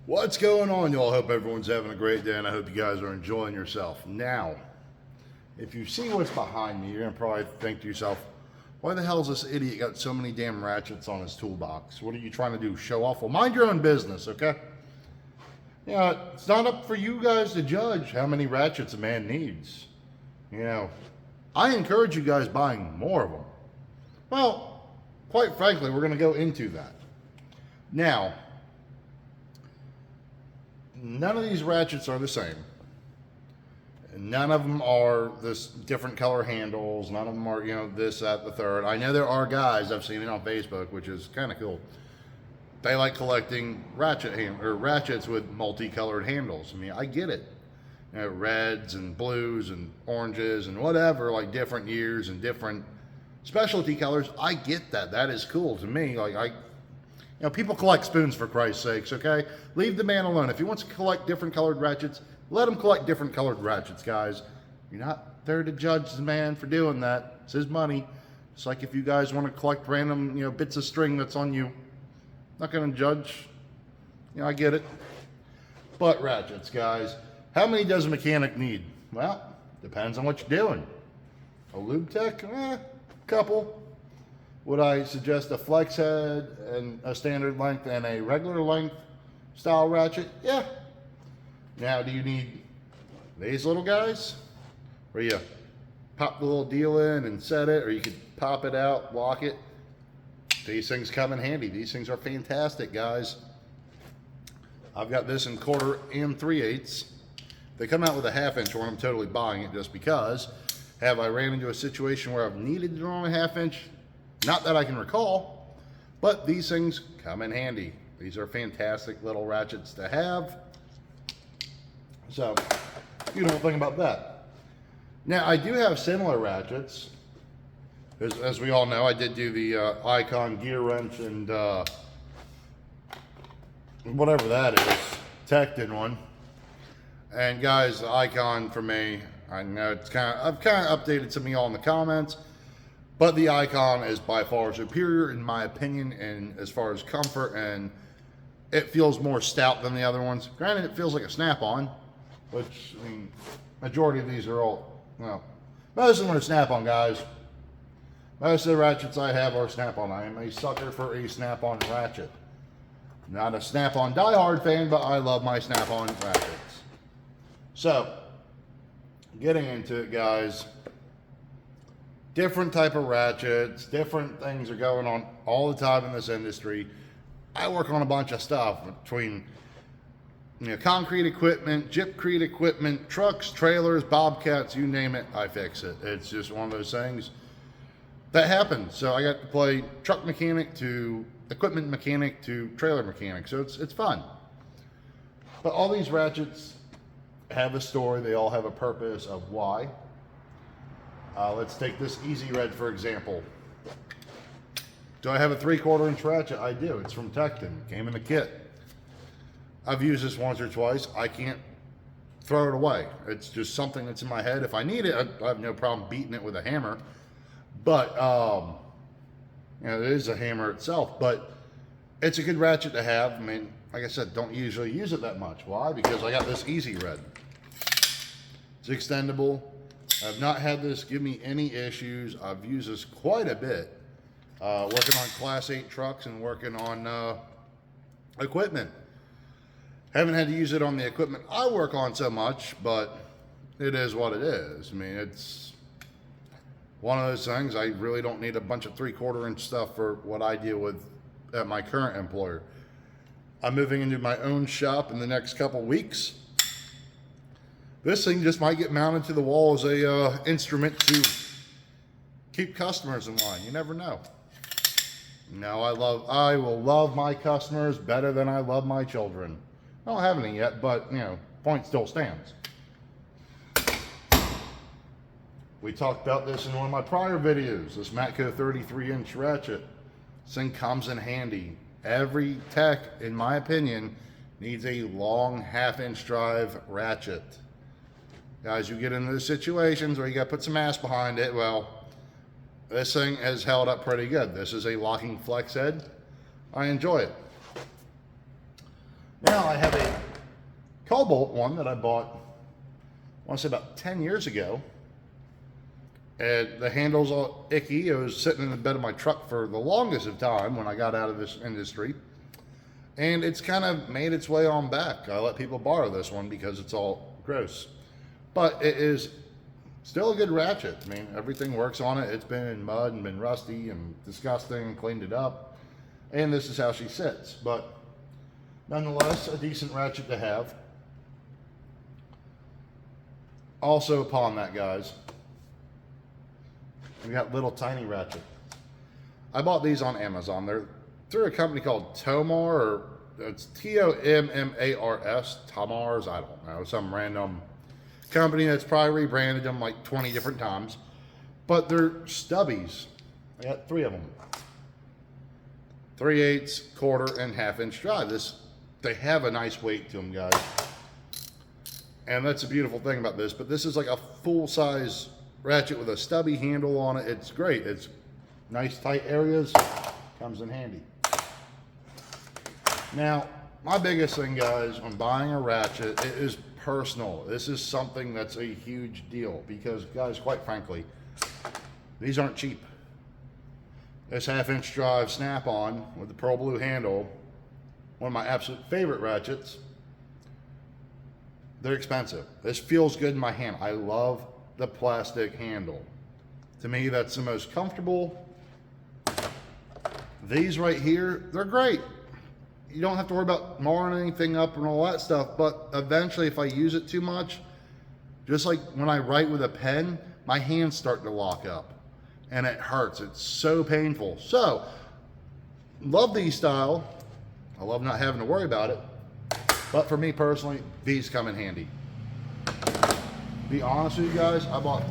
What's going on, y'all? Hope everyone's having a great day, and I hope you guys are enjoying yourself. Now, if you see what's behind me, you're gonna probably think to yourself, why the hell's this idiot got so many damn ratchets on his toolbox? What are you trying to do, show off? Well, mind your own business, okay? You know, it's not up for you guys to judge how many ratchets a man needs. You know, I encourage you guys buying more of them. Well, quite frankly, we're gonna go into that. Now, none of these ratchets are the same. None of them are this different color handles. None of them are, this, that, the third. I know there are guys, I've seen it on Facebook, which is kind of cool. They like collecting ratchets with multicolored handles. I mean, I get it. Reds and blues and oranges and whatever, like different years and different specialty colors. I get that. That is cool to me. People collect spoons, for Christ's sakes, okay? Leave the man alone. If he wants to collect different colored ratchets, let him collect different colored ratchets, guys. You're not there to judge the man for doing that. It's his money. It's like if you guys want to collect random, bits of string that's on you. Not going to judge. I get it. But ratchets, guys. How many does a mechanic need? Well, depends on what you're doing. A lube tech? Couple. Would I suggest a flex head and a standard length and a regular length style ratchet? Yeah. Now, do you need these little guys? Where you pop the little deal in and set it, or you could pop it out, lock it. These things come in handy. These things are fantastic, guys. I've got this in 1/4 and 3/8. They come out with a 1/2 inch one. I'm totally buying it just because. Have I ran into a situation where I've needed to run a 1/2 inch? Not that I can recall, but these things come in handy. These are fantastic little ratchets to have. So, you don't think about that. Now, I do have similar ratchets. As we all know, I did do the Icon Gearwrench and whatever that is, Tecton one. And guys, the Icon for me, I know I've kind of updated some of y'all in the comments. But the Icon is by far superior in my opinion, and as far as comfort, and it feels more stout than the other ones. Granted, it feels like a snap-on, which, majority of these are all, most of them are snap-on, guys. Most of the ratchets I have are snap-on. I am a sucker for a snap-on ratchet. Not a snap-on die-hard fan, but I love my snap-on ratchets. So, getting into it, guys. Different type of ratchets, different things are going on all the time in this industry. I work on a bunch of stuff between concrete equipment, gypcrete equipment, trucks, trailers, bobcats, you name it, I fix it. It's just one of those things that happens. So I got to play truck mechanic to equipment mechanic to trailer mechanic. So it's fun. But all these ratchets have a story. They all have a purpose of why. Let's take this Easy Red, for example. Do I have a 3/4 inch ratchet? I do. It's from Tecton. Came in the kit. I've used this once or twice. I can't throw it away. It's just something that's in my head. If I need it, I have no problem beating it with a hammer. But, it is a hammer itself. But it's a good ratchet to have. Like I said, don't usually use it that much. Why? Because I got this Easy Red. It's extendable. I've not had this give me any issues. I've used this quite a bit. Working on Class 8 trucks and working on equipment. Haven't had to use it on the equipment I work on so much, but it is what it is. It's one of those things. I really don't need a bunch of 3/4 inch stuff for what I deal with at my current employer. I'm moving into my own shop in the next couple weeks. This thing just might get mounted to the wall as a instrument to keep customers in line. You never know. I will love my customers better than I love my children. I don't have any yet, but point still stands. We talked about this in one of my prior videos. This Matco 33-inch ratchet. This thing comes in handy. Every tech, in my opinion, needs a long 1/2 inch drive ratchet. Guys, you get into those situations where you got to put some ass behind it. Well, this thing has held up pretty good. This is a locking flex head. I enjoy it. Now I have a Cobalt one that I bought, I want to say about 10 years ago. And the handle's all icky. It was sitting in the bed of my truck for the longest of time when I got out of this industry. And it's kind of made its way on back. I let people borrow this one because it's all gross. But it is still a good ratchet. I mean, everything works on it. It's been in mud and been rusty and disgusting and cleaned it up. And this is how she sits. But nonetheless, a decent ratchet to have. Also upon that, guys, we got little tiny ratchet. I bought these on Amazon. They're through a company called Tomar, or it's Tommars, Tomars, I don't know, some random company that's probably rebranded them like 20 different times. But they're stubbies. I got 3 of them. 3/8, quarter, and half-inch drive. They have a nice weight to them, guys. And that's a beautiful thing about this. But this is like a full-size ratchet with a stubby handle on it. It's great. It's nice tight areas. Comes in handy. Now, my biggest thing, guys, when buying a ratchet, it is personal. This is something that's a huge deal because, guys, quite frankly, these aren't cheap. This half-inch drive snap-on with the pearl blue handle, one of my absolute favorite ratchets, they're expensive. This feels good in my hand. I love the plastic handle. To me, that's the most comfortable. These right here, they're great. You don't have to worry about marring anything up and all that stuff, but eventually if I use it too much, just like when I write with a pen, my hands start to lock up and it hurts. It's so painful. So, love these style. I love not having to worry about it. But for me personally, these come in handy. To be honest with you guys, I bought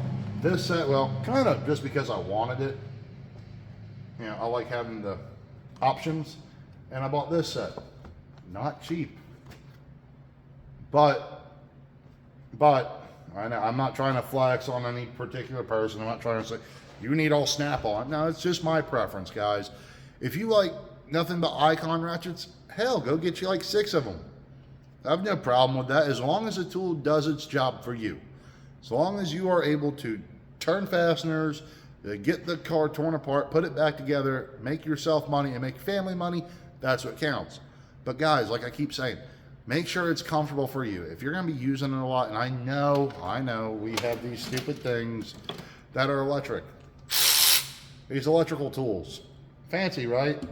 this set, well, kind of just because I wanted it. You know, I like having the options. And I bought this set. Not cheap. But, I know, I'm not trying to flex on any particular person. I'm not trying to say, you need all snap-on. No, it's just my preference, guys. If you like nothing but icon ratchets, hell, go get you like 6 of them. I have no problem with that as long as the tool does its job for you. As long as you are able to turn fasteners, get the car torn apart, put it back together, make yourself money and make family money, that's what counts. But guys, like I keep saying, make sure it's comfortable for you. If you're going to be using it a lot, and I know, we have these stupid things that are electric. These electrical tools. Fancy, right?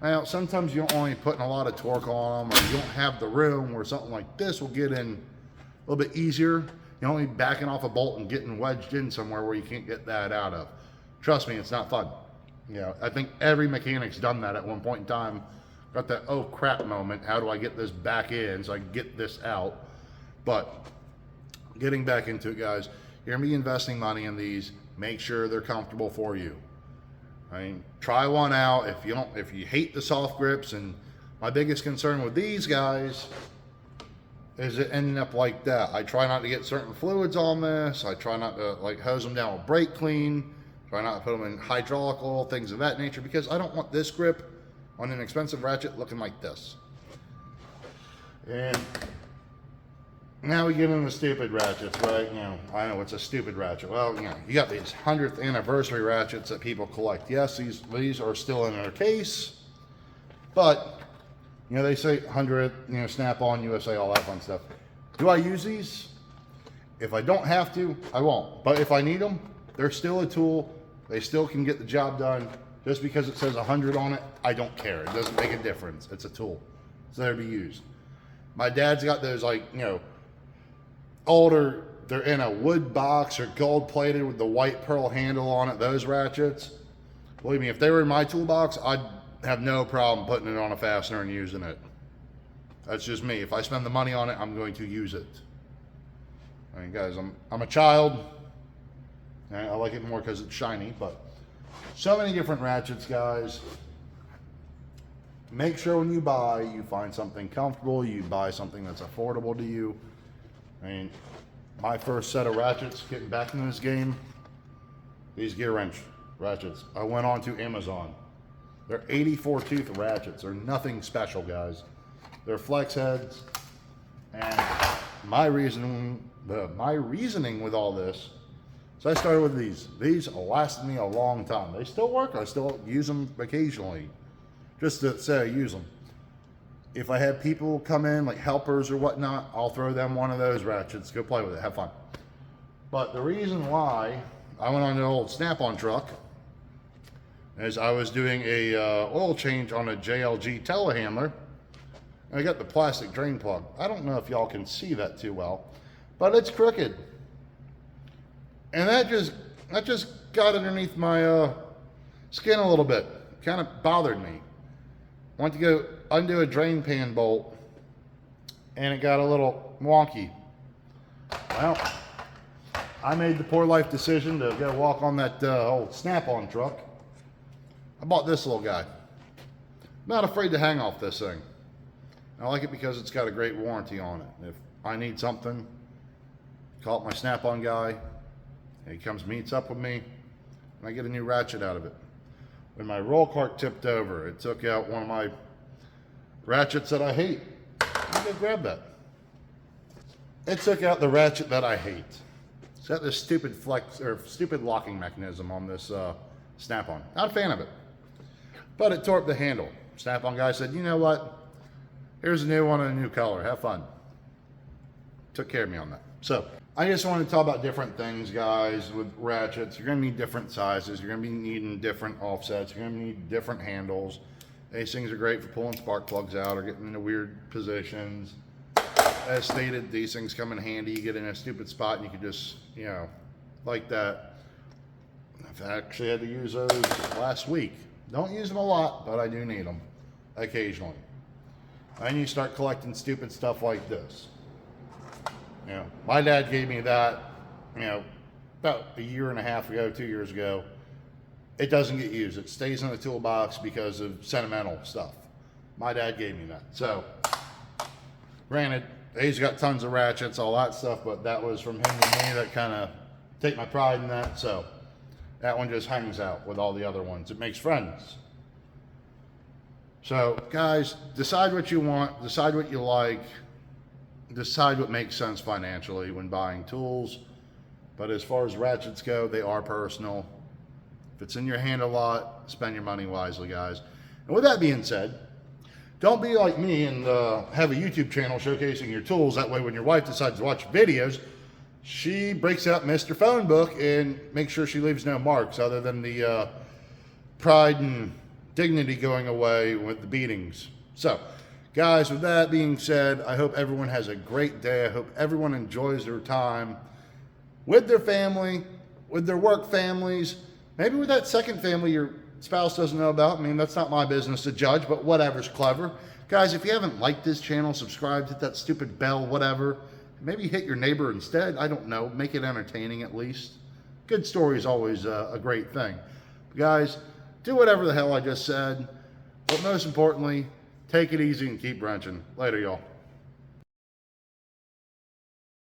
Now, sometimes you don't only putting a lot of torque on them, or you don't have the room where something like this will get in a little bit easier. You're only backing off a bolt and getting wedged in somewhere where you can't get that out of. Trust me, it's not fun. You know, I think every mechanic's done that at one point in time. Got that, oh crap moment, how do I get this back in so I can get this out? But getting back into it, guys, you're gonna be investing money in these. Make sure they're comfortable for you. I mean, try one out. If you hate the soft grips, and my biggest concern with these guys is it ending up like that. I try not to get certain fluids on this. I try not to like hose them down with brake clean. Try not to put them in hydraulic oil, things of that nature, because I don't want this grip on an expensive ratchet looking like this. And now we get into stupid ratchets, right? You know, I know it's a stupid ratchet. Well, you know, you got these 100th anniversary ratchets that people collect. Yes, these are still in their case, but you know, they say 100th, you know, Snap-on, USA, all that fun stuff. Do I use these? If I don't have to, I won't. But if I need them, they're still a tool. They still can get the job done. Just because it says 100 on it, I don't care. It doesn't make a difference. It's a tool. It's there to be used. My dad's got those, like, you know, older, they're in a wood box or gold plated with the white pearl handle on it, those ratchets. Believe me, if they were in my toolbox, I'd have no problem putting it on a fastener and using it. That's just me. If I spend the money on it, I'm going to use it. I mean, guys, I'm a child. I like it more because it's shiny, but so many different ratchets, guys. Make sure when you buy, you find something comfortable. You buy something that's affordable to you. I mean, my first set of ratchets, getting back into this game, these Gearwrench ratchets. I went on to Amazon. They're 84 tooth ratchets. They're nothing special, guys. They're flex heads. And my reasoning with all this, so I started with these. These lasted me a long time. They still work. I still use them occasionally, just to say I use them. If I have people come in, like helpers or whatnot, I'll throw them one of those ratchets. Go play with it. Have fun. But the reason why I went on an old Snap-on truck is I was doing a oil change on a JLG telehandler. And I got the plastic drain plug. I don't know if y'all can see that too well, but it's crooked. And that just got underneath my skin a little bit. Kind of bothered me. Went to go undo a drain pan bolt, and it got a little wonky. Well, I made the poor life decision to go walk on that old Snap-on truck. I bought this little guy. Not afraid to hang off this thing. I like it because it's got a great warranty on it. If I need something, call up my Snap-on guy. He comes, meets up with me, and I get a new ratchet out of it. When my roll cart tipped over, it took out one of my ratchets that I hate. I'm gonna grab that. It took out the ratchet that I hate. It's got this stupid stupid locking mechanism on this Snap-on. Not a fan of it. But it tore up the handle. Snap-on guy said, you know what? Here's a new one in a new color. Have fun. Took care of me on that. So I just wanted to talk about different things, guys, with ratchets. You're going to need different sizes. You're going to be needing different offsets. You're going to need different handles. These things are great for pulling spark plugs out or getting into weird positions. As stated, these things come in handy. You get in a stupid spot and you can just, you know, like that. I've actually had to use those last week. Don't use them a lot, but I do need them occasionally. And you start collecting stupid stuff like this. You know, my dad gave me that, you know, about a year and a half ago, 2 years ago. It doesn't get used. It stays in the toolbox because of sentimental stuff. My dad gave me that. So, granted, he's got tons of ratchets, all that stuff, but that was from him to me. That kind of take my pride in that. So, that one just hangs out with all the other ones. It makes friends. So, guys, decide what you want, decide what you like, decide what makes sense financially when buying tools. But as far as ratchets go, they are personal. If it's in your hand a lot, spend your money wisely, guys. And with that being said, don't be like me and have a YouTube channel showcasing your tools. That way, when your wife decides to watch videos, she breaks out Mr. Phone Book and makes sure she leaves no marks other than the pride and dignity going away with the beatings. So, guys, with that being said, I hope everyone has a great day. I hope everyone enjoys their time with their family, with their work families, maybe with that second family your spouse doesn't know about. I mean, that's not my business to judge, but whatever's clever. Guys, if you haven't liked this channel, subscribe, hit that stupid bell, whatever. Maybe hit your neighbor instead. I don't know. Make it entertaining at least. Good story is always a great thing. But guys, do whatever the hell I just said. But most importantly, take it easy and keep wrenching. Later, y'all.